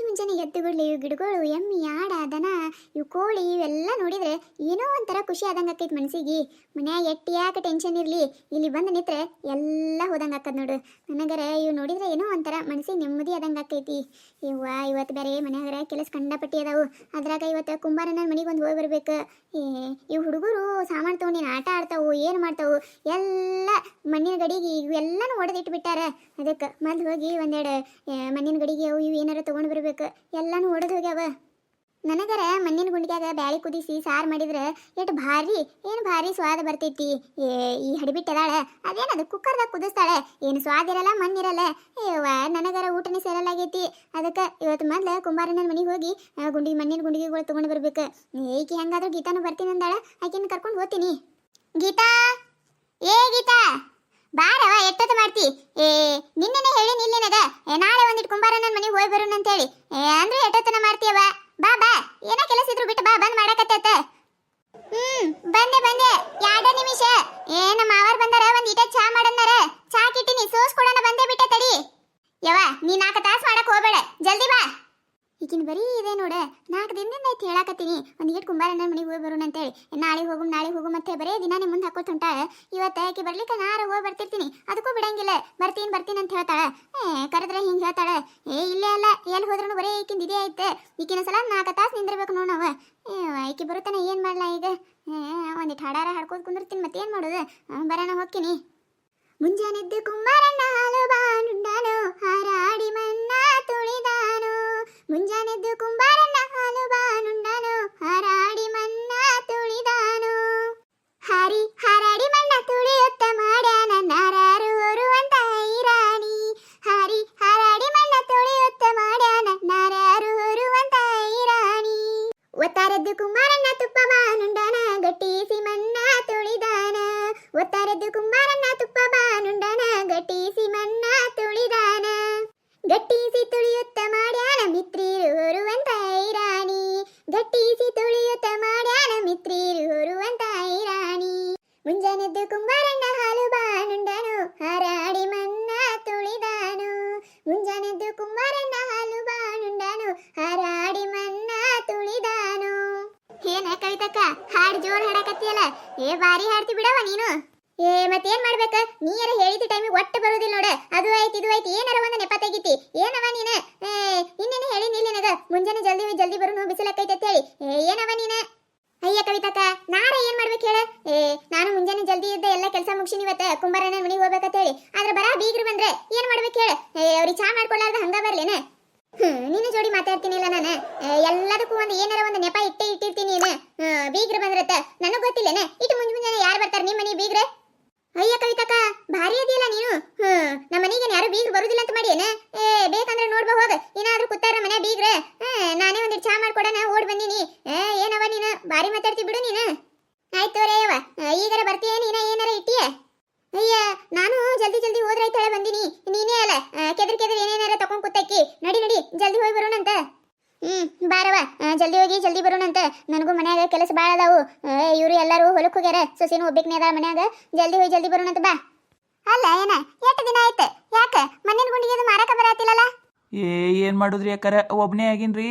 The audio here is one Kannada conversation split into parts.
ಮುಂಜಾನೆ ಎದ್ದುಗುಡ್ಲಿ ಇವು ಗಿಡಗಳು ಎಮ್ಮಿ ಆಡ ದನ ಇವು ಕೋಳಿ ಇವೆಲ್ಲ ನೋಡಿದ್ರೆ ಏನೋ ಒಂಥರ ಖುಷಿ ಆದಂಗೆ ಆಕೈತಿ ಮನಸ್ಸಿಗೆ. ಮನ್ಯಾಗ ಎಟ್ಟು ಯಾಕೆ ಟೆನ್ಷನ್ ಇರಲಿ, ಇಲ್ಲಿ ಬಂದು ನಿಂತ್ರೆ ಎಲ್ಲ ಹೋದಂಗೆ ಆಕದ್ ನೋಡು. ನನಗರ ಇವು ನೋಡಿದ್ರೆ ಏನೋ ಒಂಥರ ಮನಸ್ಸಿಗೆ ನೆಮ್ಮದಿ ಆದಂಗೆ ಆಕೈತಿ. ಇವ್ವ ಇವತ್ತು ಬೇರೆ ಮನ್ಯಾಗರ ಕೆಲಸ ಕಂಡಪಟ್ಟಿ ಅದಾವು. ಅದ್ರಾಗ ಇವತ್ತು ಕುಂಬಾರನ ಮನೆಗೆ ಒಂದು ಹೋಗಿ ಬರ್ಬೇಕು. ಇವು ಹುಡುಗರು ಸಾಮಾನು ತೊಗೊಂಡಿನ ಆಟ ಆಡ್ತಾವು, ಏನು ಮಾಡ್ತಾವು, ಎಲ್ಲ ಮಣ್ಣಿನ ಗಡಿಗೆ ಇವೆಲ್ಲನೂ ಒಡೆದಿಟ್ಟು ಬಿಟ್ಟಾರ. ಅದಕ್ಕೆ ಮೊದ್ಲು ಹೋಗಿ ಒಂದೆರಡು ಮಣ್ಣಿನ ಗಡಿಗೆ ಅವು ಇವು ಏನಾರ ತೊಗೊಂಡು ಬರ್ಬೇಕು. ಎಲ್ಲನೂ ಒಡೆದು ಹೋಗ್ಯಾವ. ನನಗರ ಮಣ್ಣಿನ ಗುಂಡಿಗ್ಯಾಗ ಬ್ಯಾಳಿ ಕುದಿಸಿ ಸಾರು ಮಾಡಿದ್ರೆ ಎಷ್ಟು ಭಾರಿ ಏನು ಭಾರಿ ಸ್ವಾದ ಬರ್ತೈತಿ. ಈ ಹಡಿಬಿಟ್ಟದಾಳ ಅದೇನದು ಕುಕ್ಕರ್ದಾಗ ಕುದಿಸ್ತಾಳೆ, ಏನು ಸ್ವಾದ ಇರಲ್ಲ ಮಣ್ಣಿರಲ್ಲ. ಏವ ನನಗರ ಊಟನೇ ಸೇರಲಾಗೈತಿ. ಅದಕ್ಕೆ ಇವತ್ತು ಮೊದ್ಲು ಕುಂಬಾರನ ಮನೆಗೆ ಹೋಗಿ ಮಣ್ಣಿನ ಗುಂಡಿಗೆಗಳು ತೊಗೊಂಡು ಬರ್ಬೇಕು. ಈಕೆ ಹೆಂಗಾದ್ರೂ ಗೀತಾನು ಬರ್ತೀನಿ ಅಂದಾಳ, ಆಕಿನ ಕರ್ಕೊಂಡು ಹೋಗ್ತೀನಿ. ಗೀತಾ, ಏ ಗೀತಾ ಬಾರವ, ಎಷ್ಟೊತ್ತು ಮಾಡ್ತಿ? ನಿನ್ನೆನೆ ಹೇಳಿ ನಿಲ್ಲೇನದ ನಾಳೆ ಒಂದಿಟ್ಟು ಕುಂಬಾರನ ಮನೆಗೆ ಹೋಗಿ ಬರೋಣ ಅಂತೇಳಿ. ಅಂದ್ರೆ ಎಷ್ಟೊತ್ತನ ಮಾಡ್ತೀಯವ? ಬಾ ಬಾ, ಏನೋ ಕೆಲಸ ಇದ್ರು ಬಿಟ್ಟು ಬಾ, ಬಂದ್ ಮಾಡಕತ್ತ. ಬಂದೆ 2 ನಿಮಿಷ. ನಮ್ಮ ಮಾವಾರ್ ಬಂದಾರ, ಒಂದ್ ಇಟ ಚಾ ಮಾಡನ್ನಾರ. ಚಾ ಕಿಟ್ಟಿನಿ, ಸೋಸ್ ಕೊಡೋಣ, ಬಂದೇ ಬಿಟ್ಟೆ ತಡಿ. ಯವ್ವ ನೀ 4 ತಾಸು ಮಾಡಕ್ ಹೋಗ್ಬೇಡ, ಜಲ್ದಿ ಬಾ. ಈಗಿನ ಬರೀ ಇದೆ ನೋಡ, 4 ದಿನದಿಂದ ಐತಿ ಹೇಳಾಕತ್ತೀನಿ ಒಂದು ಈಟ್ ಕುಂಬಾರನ ಮನೆಗೆ ಹೋಗಿ ಬರೋಣ ಅಂತೇಳಿ. ನಾಳೆ ಹೋಗು ಮತ್ತೆ ಬರೇ ದಿನಾನೇ ಮುಂದೆ ಹಾಕೋತ ಹೊಂಟಾಳ. ಇವತ್ತು ಆಕೆ ಬರ್ಲಿಕ್ಕೆ ನಾರ ಹೋಗಿ ಬರ್ತಿರ್ತೀನಿ, ಅದಕ್ಕೂ ಬಿಡಂಗಿಲ್ಲ. ಬರ್ತೀನಿ ಅಂತ ಹೇಳ್ತಾಳ. ಕರೆದ್ರೆ ಹಿಂಗೆ ಹೇಳ್ತಾಳ. ಇಲ್ಲೇ ಅಲ್ಲ, ಎಲ್ಲಿ ಹೋದ್ರೂ ಬರೀ ಈಕಿಂದ ಇದೇ ಐತೆ. ಈಕಿನ ಸಲ 4 ತಾಸು ನಿಂದಿರ್ಬೇಕು ನೋಡು ನಾವು. ಈಕೆ ಬರುತ್ತಾನೆ, ಏನು ಮಾಡ್ಲಾ ಈಗ? ಒಂದಿಟ್ಟು ಹಾಡಾರ ಹಾಡ್ಕೋದು ಕುಂದಿರ್ತೀನಿ, ಮತ್ತೆ ಏನು ಮಾಡೋದು? ಬರೋಣ, ಹೋಗ್ತೀನಿ. ಮುಂಜಾನೆದ್ದು ಕುಂಬಾರಣ್ಣ ಹಾಲು ಬಾನುಂಡಾನು, ಹಾರಾಡಿ ಮನ್ನ ತುಳಿದಾನು. ಮುಂಜಾನೆದ್ದು ಕುಂಬಾರಣ್ಣ ಹಾಲು ಬಾನುಂಡಾನು, ಹಾರಾಡಿ ಮನ್ನ ತುಳಿದಾನು. ಹಾರಾಡಿ ಮಣ್ಣ ತುಳಿಯುತ್ತ ಮಾಡ್ಯಾನ ನಾರಾರು ಹೊರುವಂತ ಐರಾಣಿ. ಹಾರಾಡಿ ಮಣ್ಣ ತುಳಿಯುತ್ತ ಮಾಡ್ಯಾನ ನಾರಾರು ಹೊರುವಂತ ಐರಾಣಿ. ಒತ್ತಾರದ್ದು ಕುಂಬಾರಣ್ಣ ತುಪ್ಪ ಬಾನುಂಡಾನ, ಗಟ್ಟಿಸಿ ಮನ್ನ ತುಳಿದಾನ. ಒತ್ತಾರದ್ದು ಕುಂಬಾರಣ್ಣ ತುಪ್ಪ ಬಾನುಂಡಾನ, ಗಟ್ಟಿಸಿ ಮನ್ನ ತುಳಿದಾನ. ಗಟ್ಟಿಸಿ ತುಳಿಯುತ್ತ ಮಾಡ್ಯಾನ ಮಿತ್ರೀರು ಹೊರುವಂತ ಐರಾಣಿ. ಗಟ್ಟಿಸಿ ತುಳಿಯುತ್ತ ಮಾಡ್ಯಾನ ಮಿತ್ರೀರು ಹೊರುವಂತ ಐರಾಣಿ. ಮುಂಜಾನೆದ್ದು ಕುಂಬಾರಣ್ಣ ಹಾಲು ಬಾನುಂಡಾನು, ಹಾರಾಡಿ ಮನ್ನ ತುಳಿದಾನು. ಮುಂಜಾನೆದ್ದು ಕುಂಬಾರಣ್ಣ ಹಾಲು ಬಾನುಂಡಾನು, ಹಾರಾಡಿ ಮನ್ನ ತುಳಿದಾನು. ಏನ ಕವಿತಕ್ಕ, ಹಾಡು ಜೋರ್ ಹಾಡಕತ್ತಿಯಲ್ಲ, ಬಾರಿ ಹಾಡ್ತಿ ಬಿಡವ ನೀನು. ಮತ್ತೇನ್ ಮಾಡ್ಬೇಕ? ನೀರ ಹೇಳಿದ ಟೈಮಿಗೆ ಒಟ್ಟು ಬರುದಿಲ್ಲ ನೋಡ. ಅದು ಆಯ್ತು ಇದು ಆಯ್ತು, ಏನಾರ ಒಂದು ನೆಪ ತೆಗಿತಿ. ಏನವ ನೀನ? ಇನ್ನೇನು ಹೇಳಿ ನಿಲ್ಲಿನಗ ಮುಂಜಾನೆ ಜಲ್ದಿ ಬರು, ಬಿಸಿಲಕ್ಕೈತೆ ಅಂತ ಹೇಳಿ. ಏನವ ನೀನ? ಅಯ್ಯ ಕವಿತಕ್ಕ, ನಾರ ಏನ್ ಮಾಡ್ಬೇಕು ಹೇಳ? ನಾನು ಮುಂಜಾನೆ ಜಲ್ದಿ ಇದ್ದ ಎಲ್ಲ ಕೆಲಸ ಮುಗಿಸಿನಿ. ಇವತ್ತ ಕುಂಬಾರನ ಮನೆಗೆ ಹೋಗ್ಬೇಕಂತ ಹೇಳಿ. ಆದ್ರೆ ಬರಾ ಬೀಗ್ರು ಬಂದ್ರೆ ಏನ್ ಮಾಡ್ಬೇಕು ಹೇಳ? ಅವ್ರಿಗೆ ಚಾ ಮಾಡ್ಕೊಳ್ಳಾರ್ದ ಹಂಗ ಬರ್ಲೇನ? ನಿನ್ನ ಜೋಡಿ ಮಾತಾಡ್ತೀನಿಲ್ಲ ನಾನು. ಎಲ್ಲದಕ್ಕೂ ಒಂದು ಏನಾರ ಒಂದು ನೆಪ ಇಟ್ಟಿರ್ತೀನಿ. ಬೀಗ್ರು ಬಂದ್ರತ್ತ ನನಗ್ ಗೊತ್ತಿಲ್ಲೇನ? ಇಟ್ಟು ಮುಂಜಾನೆ ಯಾರು ಬರ್ತಾರೆ ನಿಮ್ಮ ಮನೆ ಬೀಗ್ರೆ? ಅಯ್ಯ ಕವಿತಕ್ಕ, ಭಾರಿ ಅದಿಯಲ್ಲ ನೀನು. ನಮ್ಮ ಮನೆಗೆ ಯಾರು ಬೀಗ್ರು ಬರುದಿಲ್ಲ ಅಂತ ಮಾಡಿ ಏನ? ಬೇಕಂದ್ರೆ ನೋಡ್ಬೋ ಹೋಗ, ಏನಾದ್ರೂ ಕೂತಾರ ಮನೆ ಬೀಗ್ರೆ. ನಾನೇ ಒಂದಿಟ್ಟು ಚಾ ಮಾಡ್ಕೊಡೋಣ ಓಡ್ ಬಂದೀನಿ. ಏನವ ನೀನು ಭಾರಿ ಮಾತಾಡ್ತಿ ಬಿಡು ನೀನು. ಆಯ್ತು ರೇವ, ಈಗಾರ ಬರ್ತೀಯ ನೀನ? ಏನಾರ ಇಟ್ಟಿಯ? ಅಯ್ಯ ನಾನು ಜಲ್ದಿ ಹೋದ್ರೈತಾಳೆ ಬಂದೀನಿ. ನೀನೇ ಅಲ್ಲ ಕೆದರ್ ಏನೇನಾರ ತಕೊಂಡ್ ಕೂತಕ್ಕಿ. ನಡಿ ಜಲ್ದಿ ಹೋಗಿ ಬರೋಣಂತ. ಬಾರವ, ಜಲ್ದಿ ಹೋಗಿ ಜಲ್ದಿ ಬರೋಣಂತ. ನನಗೂ ಮನ್ಯಾಗ ಕೆಲಸ ಭಾಳ ಅದಾವು. ಇವರು ಎಲ್ಲರೂ ಹೊಲಕ್ಕೆ ಹೋಗ್ಯಾರ, ಸೊಸಿನೂ ಒಬ್ಬಕ್ನೇ ಅದ ಮನ್ಯಾಗ. ಜಲ್ದಿ ಹೋಗಿ ಜಲ್ದಿ ಬರೋಣಂತ ಬಾ. ಅಲ್ಲ ಏನ ಎಷ್ಟು ದಿನ ಆಯ್ತು? ಯಾಕ ಮಣ್ಣಿನ ಗುಂಡಿಗೆ ಮಾರಕ ಬರತ್ತಿಲ್ಲಲ್ಲ? ಏನು ಮಾಡುದ್ರಿ ಅಕ್ಕಾರ, ಒಬ್ಬನೇ ಆಗಿನ್ರಿ,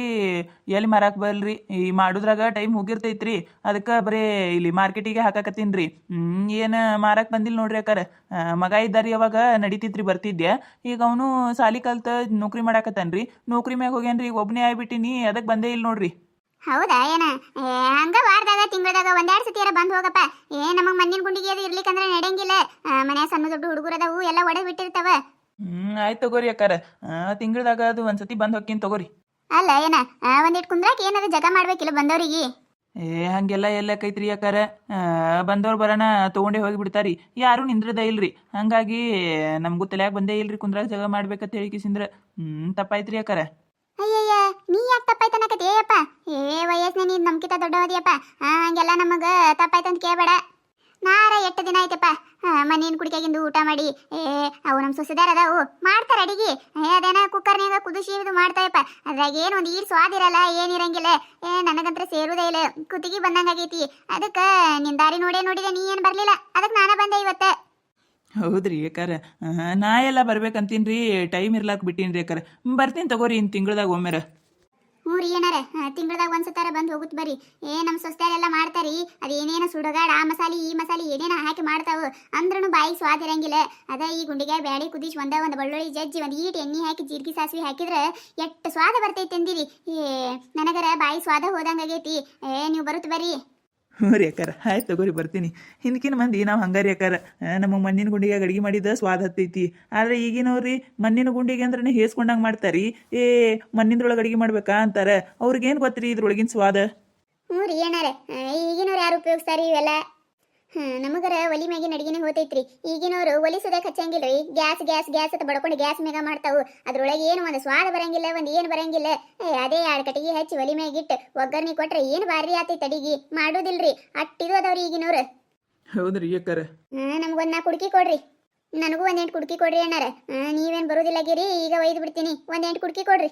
ಎಲ್ಲಿ ಮಾರಾಕ್ ಬರಲ್ರಿ. ಈ ಮಾಡುದ್ರಾಗ ಟೈಮ್ ಹೋಗಿರ್ತೈತ್ರಿ. ಅದಕ್ಕೆ ಬರೀ ಇಲ್ಲಿ ಮಾರ್ಕೆಟಿಗೆ ಹಾಕಾಕತ್ತೀನಿ. ಏನು ಮಾರಾಕ್ ಬಂದಿಲ್ಲ ನೋಡ್ರಿ ಅಕ್ಕಾರ. ಮಗ ಇದ್ದಾರಿ, ಅವಾಗ ನಡೀತಿತ್ರಿ, ಬರ್ತಿದ್ದೆ. ಈಗ ಅವನು ಸಾಲಿ ಕಲ್ತ ನೌಕರಿ ಮಾಡಾಕತ್ತಾನ್ರಿ. ನೌಕರಿ ಮ್ಯಾಗ ಹೋಗ್ಯಾನ್ರಿ, ಈಗ ಒಬ್ಬನೇ ಆಗ್ಬಿಟ್ಟಿನಿ. ಅದಕ್ಕೆ ಬಂದೇ ಇಲ್ಲ ನೋಡ್ರಿ. ಹೌದಾ ಏನ? ಹಂಗ ವಾರದಾಗ ತಿಂಗಳದಾಗ 1-2 ಸತಿಯಾರ ಬಂದು ಹೋಗಪ್ಪ. ನಮಗ್ ಮಣ್ಣಿನ ಗುಂಡಿಗೆ ಅದು ಇರ್ಲಿಕ್ಕಂದ್ರೆ ನಡೆಯಂಗಿಲ್ಲ. ಮನೆ ಸಣ್ಣ ದೊಡ್ಡ ಹುಡುಗರದವು ಎಲ್ಲ ಒಡೆದ್ ಬಿಟ್ಟಿರ್ತಾವ. ಆಯ್ತು ತಗೋರಿ ಅಕ್ಕಾರ, ತಿಂಗಳದಾಗ ಅದು ಒಂದ್ಸತಿ ಬಂದು ಹೋಗ್ತೀನಿ ತಗೋರಿ. ಅಲ್ಲ ಏನ ಒಂದಿಟ್ಟು ಕುಂದ್ರಾಕ ಏನಾದ್ರು ಜಗ ಮಾಡ್ಬೇಕಿಲ್ಲ ಬಂದವ್ರಿಗೆ? ಹಂಗೆಲ್ಲ ಎಲ್ಲಕ್ಕೈತ್ರಿ ಅಕ್ಕಾರ. ಬಂದವ್ರು ಬರೋಣ ತೊಗೊಂಡೇ ಹೋಗಿ ಬಿಡ್ತಾರಿ, ಯಾರು ನಿಂದ್ರದ ಇಲ್ರಿ. ಹಂಗಾಗಿ ನಮಗೂ ತಲೆಯಾಗ ಬಂದೇ ಇಲ್ರಿ ಕುಂದ್ರಾಗ ಜಗ ಮಾಡ್ಬೇಕಂತ ಹೇಳಿಕಿಸಿಂದ್ರ. ತಪ್ಪಾಯ್ತ್ರಿ ಅಕ್ಕಾರ. ಅಯ್ಯಯ್ಯ, ನೀ ಯಾಕೆ ತಪ್ಪಾಯ್ತನಕತಿ? ಏಯಪ್ಪ, ವಯಸ್ಸಿನ ನೀನು ನಮ್ಕಿತ ದೊಡ್ಡವದಿಯಪ್ಪ. ಹಂಗೆಲ್ಲ ನಮಗೆ ತಪ್ಪಾಯ್ತಂತ ಕೇಳಬೇಡ. ನಾರ 8 ದಿನ ಆಯ್ತಪ್ಪ ಮಣ್ಣಿನ ಕುಡಿಕೆಗಿಂದು ಊಟ ಮಾಡಿ. ಅವು ನಮ್ಮ ಸೊಸೆದಾರ ಅದಾವು ಮಾಡ್ತಾರ ಅಡಿಗೆ. ಅದೇನ ಕುಕ್ಕರ್ನಾಗ ಕುದಿಸಿ ಇದು ಮಾಡ್ತಾಯಪ್ಪ. ಅದ್ರಾಗ ಏನು ಒಂದು ಈರು ಸ್ವಾದಿರಲ್ಲ, ಏನಿರಂಗಿಲ್ಲ. ನನಗಂತ್ರ ಸೇರುದೇ ಇಲ್ಲ, ಕುತ್ತಿಗೆ ಬಂದಂಗಾಗೈತಿ. ಅದಕ್ಕೆ ನಿನ್ ದಾರಿ ನೋಡಿದೆ, ನೀ ಏನು ಬರಲಿಲ್ಲ. ಅದಕ್ಕೆ ನಾನು ಬಂದೆ ಇವತ್ತು. ಹೌದ್ರಿ ಯಾಕಾರ ನಾ ಎಲ್ಲ ಬರ್ಬೇಕಂತೀನಿ ರೀ, ಟೈಮ್ ಇರ್ಲಾಕ್ ಬಿಟ್ಟೀನಿ ರೀ ಯಾಕಾರ. ಬರ್ತೀನಿ ತಗೋರಿ ಇನ್ನು ತಿಂಗ್ಳದಾಗ ಒಮ್ಮೆರ. ಹ್ಞೂ ರೀ ಏನಾರ ತಿಂಗಳದಾಗ ಒಂದ್ಸತಾರ ಬಂದು ಹೋಗುತ್ತೆ ಬರ್ರಿ. ನಮ್ಮ ಸೊಸ್ತ್ಯಾರೆಲ್ಲ ಮಾಡ್ತಾರಿ ಅದೇನೇನು ಸುಡಗಾಡ ಆ ಮಸಾಲೆ ಈ ಮಸಾಲೆ ಏನೇನು ಹಾಕಿ ಮಾಡ್ತಾವು ಅಂದ್ರೂ ಬಾಯಿಗೆ ಸ್ವಾದ ಇರಂಗಿಲ್ಲ. ಅದ ಈ ಗುಂಡಿಗೆ ಬ್ಯಾಳಿ ಕುದಿಸಿ ಒಂದು ಬೆಳ್ಳುಳ್ಳಿ ಜಜ್ಜಿ ಒಂದು ಈಟ್ ಎಣ್ಣೆ ಹಾಕಿ ಜೀರಿಗೆ ಸಾಸಿವೆ ಹಾಕಿದ್ರೆ ಎಷ್ಟು ಸ್ವಾದ ಬರ್ತೈತೆ ಅಂದಿರಿ. ನನಗರ ಬಾಯಿ ಸ್ವಾದ ಹೋದಂಗಾಗೈತಿ. ನೀವು ಬರುತ್ತೆ ಬರ್ರಿ. ಹ್ಞೂ ರೀ ಅಕ್ಕಾರ, ಆಯ್ತು ತಗೋರಿ ಬರ್ತೀನಿ. ಹಿಂದಕಿನ ಮಂದಿ ನಾವು ಹಂಗಾರಿ ಅಕ್ಕಾರ, ನಮ್ಮ ಮಣ್ಣಿನ ಗುಂಡಿಗೆ ಅಡುಗೆ ಮಾಡಿದ ಸ್ವಾದ ಹತ್ತೈತಿ. ಆದರೆ ಈಗಿನವ್ರಿ ಮಣ್ಣಿನ ಗುಂಡಿಗೆ ಅಂದ್ರೆ ಹೇಸ್ಕೊಂಡಂಗೆ ಮಾಡ್ತಾರಿ. ಮಣ್ಣಿನದೊಳಗೆ ಅಡುಗೆ ಮಾಡ್ಬೇಕಾ ಅಂತಾರೆ. ಅವ್ರಿಗೇನು ಗೊತ್ತ್ರಿ ಇದ್ರೊಳಗಿನ ಸ್ವಾದ. ಹ್ಞೂ ರೀ ಏನಾರ ಈಗಿನವ್ರು ಯಾರು ಉಪಯೋಗಿಸ್ತಾರಿ ಇವೆಲ್ಲ. ನಮಗರ ಒಲಿ ಮ್ಯಾಗಿನ ಅಡಿಗೆನೇ ಹೋತೈತ್ರಿ. ಈಗಿನವರು ಒಲಿ ಸುದಕ್ಕೆ ಹಚ್ಚಂಗಿಲ್ಲ ರೀ. ಗ್ಯಾಸ್ ಗ್ಯಾಸ್ ಗ್ಯಾಸ್ ಅಂತ ಬಡ್ಕೊಂಡು ಗ್ಯಾಸ್ ಮ್ಯಾಗ ಮಾಡ್ತಾವು. ಅದ್ರೊಳಗೆ ಏನು ಒಂದು ಸ್ವಾದ ಬರಂಗಿಲ್ಲ, ಒಂದು ಏನು ಬರಂಗಿಲ್ಲ. ಅದೇ 2 ಕಟ್ಟಿಗೆ ಹಚ್ಚಿ ಒಲಿ ಮ್ಯಾಗಿಟ್ಟು ಒಗ್ಗರ್ನಿ ಕೊಟ್ರೆ ಏನು ಭಾರಿ ಆತೈತೆ ಅಡಿಗೆ. ಮಾಡೋದಿಲ್ರಿ, ಅಟ್ಟಿದು ಅದಾವ್ರಿ ಈಗಿನವ್ರು. ಹೌದ್ರಿ ಅಕ್ಕಾರ. ನಮ್ಗೊಂದು 4 ಕುಡ್ಕಿ ಕೊಡ್ರಿ. ನನಗೂ 1 8 ಕುಡ್ಕಿ ಕೊಡ್ರಿ ಅಣ್ಣಾರ. ನೀವೇನು ಬರೋದಿಲ್ಲಗಿರಿ, ಈಗ ಒಯ್ದು ಬಿಡ್ತೀನಿ. 1 8 ಕುಡ್ಕಿ ಕೊಡ್ರಿ.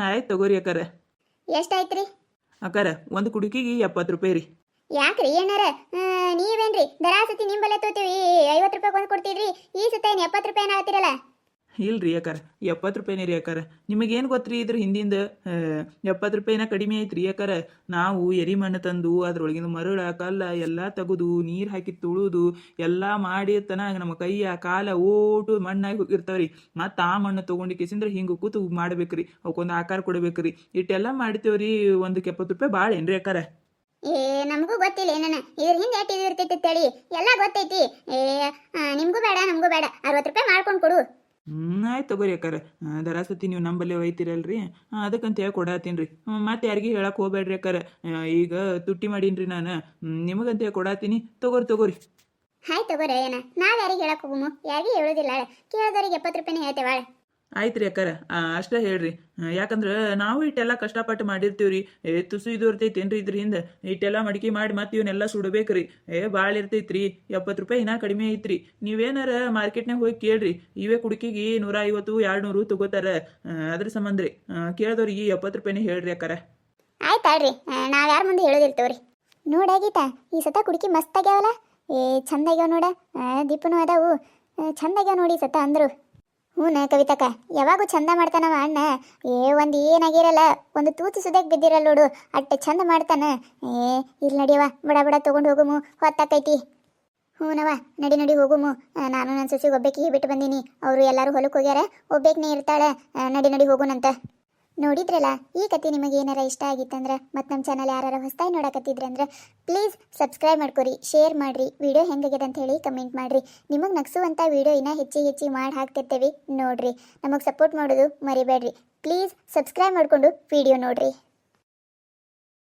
ಆಯ್ತು ತಗೋರಿ ಅಕ್ಕಾರ. ಎಷ್ಟಾಯ್ತು ರೀ ಅಕ್ಕಾರ? ಒಂದು ಕುಡುಕಿಗೆ 70 ರೂಪಾಯಿ ರೀ. ಯಾಕ್ರಿ ಏನಾರ ನೀವೇನ್ರಿ ದರಾಸತಿ ನಿಂಬಲ್ಲೇ ತೋತೀವಿ 50 ರೂಪಾಯಿ ಒಂದು ಕೊಡ್ತಿದ್ರಿ. ಈ ಸತ ಏನು 70 ರೂಪಾಯಿ ಆಗ್ತಿರಲ್ಲ. ಇಲ್ರಿ ಅಕ್ಕಾರ, 70 ರೂಪಾಯಿನೇ ರೀ ಅಕ್ಕಾರ. ನಿಮಗೇನು ಗೊತ್ತ್ರಿ ಇದ್ರ ಹಿಂದಿಂದ 70 ರೂಪಾಯಿನ ಕಡಿಮೆ ಐತ್ರಿ ಅಕ್ಕಾರ. ನಾವು ಎರಿ ಮಣ್ಣು ತಂದು ಅದ್ರೊಳಗಿನ ಮರಳ ಕಲ್ಲ ಎಲ್ಲ ತೆಗೆದು ನೀರು ಹಾಕಿ ತುಳುದು ಎಲ್ಲ ಮಾಡಿ ತನ ನಮ್ಮ ಕೈಯ ಕಾಲ ಓಟು ಮಣ್ಣಾಗಿ ಹೋಗಿರ್ತಾವ್ರಿ. ಮತ್ತು ಆ ಮಣ್ಣು ತೊಗೊಂಡು ಕಿಸಿಂದ್ರೆ ಹಿಂಗೆ ಕೂತು ಮಾಡ್ಬೇಕ್ರಿ, ಅವಕ್ಕೊಂದು ಆಕಾರ ಕೊಡ್ಬೇಕ್ರಿ. ಇಟ್ಟೆಲ್ಲ ಮಾಡ್ತೇವ್ರಿ. 170 ರೂಪಾಯಿ ಭಾಳ ಏನ್ರಿ ಅಕ್ಕಾರ? ನಮಗೂ ಗೊತ್ತಿಲ್ಲ ಏನನ ಇದ್ರ ಹಿಂದೆ ಎಷ್ಟು ಇರ್ತೈತಿ ತಳಿ ಎಲ್ಲ ಗೊತ್ತೈತಿ. ನಿಮ್ಗೂ ಬೇಡ ನಮಗೂ ಬೇಡ, 60 ರೂಪಾಯಿ ಮಾಡ್ಕೊಂಡು ಕೊಡು. ಆಯ್ತು ತಗೋರಿ ಅಕ್ಕಾರ. ದರಾಸತಿ ನೀವು ನಂಬಲ್ಲೇ ಒಯ್ತಿರಲ್ರಿ, ಅದಕ್ಕಂತ ಹೇಳಿ ಕೊಡತ್ತೀನಿ ರೀ. ಮತ್ತೆ ಯಾರಿಗೆ ಹೇಳಕ್ಕೆ ಹೋಗ್ಬೇಡ್ರಿ ಅಕ್ಕಾರ. ಈಗ ತುಟ್ಟಿ ಮಾಡೀನಿ ರೀ ನಾನು, ನಿಮಗಂತ ಹೇಳಿ ಕೊಡತ್ತೀನಿ. ತಗೋರಿ. ಆಯ್ತು ತಗೋರಿ ಏನ, ನಾವು ಯಾರಿಗೆ ಹೇಳಕ್ಕೆ ಹೋಗುಮು? ಯಾರಿಗೆ ಹೇಳೋದಿಲ್ಲ. ಕೇಳಿದವ್ರಿಗೆ 70 ರೂಪಾಯಿನೇ ಹೇಳ್ತೇವಾಳ. ಆಯ್ತು ರೀ ಅಕ್ಕಾರ, ಅಷ್ಟೇ ಹೇಳ್ರಿ. ಯಾಕಂದ್ರೆ ನಾವು ಇಟ್ಟೆಲ್ಲ ಕಷ್ಟಪಟ್ಟು ಮಾಡಿರ್ತೀವಿ ರೀ. ತುಸು ಇದು ಇರ್ತೈತೇನ್ರಿ ಇದ್ರ ಹಿಂದೆ? ಇಟ್ಟೆಲ್ಲ ಮಡಿಕೆ ಮಾಡಿ ಮತ್ತೆ ಇವನ್ನೆಲ್ಲ ಸುಡಬೇಕ್ರಿ. ಭಾಳ ಇರ್ತೈತ್ರಿ. 70 ರೂಪಾಯಿ ಇನ್ನೂ ಕಡಿಮೆ ಐತ್ರಿ. ನೀವೇನಾರ ಮಾರ್ಕೆಟ್ನಾಗ ಹೋಗಿ ಕೇಳ್ರಿ, ಇವೇ ಕುಡುಕಿಗೆ 150 200 ತಗೋತಾರ. ಅದ್ರ ಸಂಬಂಧ ರೀ ಕೇಳಿದವ್ರಿಗೆ 70 ರೂಪಾಯಿನೇ ಹೇಳ್ರಿ ಅಕ್ಕಾರ. ಆಯ್ತಾಳ್ರಿ, ನಾವು ಯಾರ ಮುಂದೆ ಹೇಳೋದಿರ್ತೇವ್ರಿ. ನೋಡಾಗೀತಾ ಈ ಸತ ಕುಡುಕಿ ಮಸ್ತ್ ಆಗ್ಯಾವಲ್ಲ. ಚಂದ ಆಗ್ಯಾವ ನೋಡ. ದೀಪನು ಅದಾವು ಚಂದ ಆಗ್ಯಾವ ನೋಡಿ ಸತ ಅಂದರು. ಹ್ಞೂ ಕವಿತಕ್ಕ, ಯಾವಾಗೂ ಚಂದ ಮಾಡ್ತಾನವ ಅಣ್ಣ. ಒಂದು ಏನಾಗಿರಲ್ಲ, ಒಂದು ತೂತು ಸುದಕ್ಕೆ ಬಿದ್ದಿರಲ್ಲ ನೋಡು, ಅಟ್ಟ ಚಂದ ಮಾಡ್ತಾನ. ಇಲ್ಲಿ ನಡಿಯವ, ಬಡ ತೊಗೊಂಡು ಹೋಗುಮು, ಹೊತ್ತಾಕೈತಿ. ಹ್ಞೂನವ, ನಡಿ ಹೋಗುಮು. ನಾನು ನನ್ನ ಸೊಸೆಗೆ ಒಬ್ಬೇಕಿಗೆ ಬಿಟ್ಟು ಬಂದೀನಿ. ಅವರು ಎಲ್ಲರೂ ಹೊಲಕ್ಕೆ ಹೋಗ್ಯಾರ, ಒಬ್ಬೇಕನೇ ಇರ್ತಾಳೆ. ನಡಿ ಹೋಗುನಂತ. ನೋಡಿದ್ರಲ್ಲ, ಈ ಕತೆ ನಿಮಗೆ ಏನಾರ ಇಷ್ಟ ಆಗಿತ್ತಂದ್ರೆ ಮತ್ತು ನಮ್ಮ ಚಾನಲ್ ಯಾರು ಹೊಸದಾಗಿ ನೋಡಕತ್ತಿದ್ರಿ ಅಂದ್ರೆ ಪ್ಲೀಸ್ ಸಬ್ಸ್ಕ್ರೈಬ್ ಮಾಡ್ಕೊರಿ, ಶೇರ್ ಮಾಡಿರಿ. ವಿಡಿಯೋ ಹೆಂಗಾಗ್ಯದ ಅಂತ ಹೇಳಿ ಕಮೆಂಟ್ ಮಾಡಿರಿ. ನಿಮಗೆ ನಗಿಸುವಂಥ ವಿಡಿಯೋ ಇನ್ನೂ ಹೆಚ್ಚಿಗೆ ಮಾಡಿ ಹಾಕ್ತಿರ್ತೇವೆ ನೋಡಿರಿ. ನಮಗೆ ಸಪೋರ್ಟ್ ಮಾಡೋದು ಮರಿಬೇಡ್ರಿ. ಪ್ಲೀಸ್ ಸಬ್ಸ್ಕ್ರೈಬ್ ಮಾಡಿಕೊಂಡು ವಿಡಿಯೋ ನೋಡಿರಿ.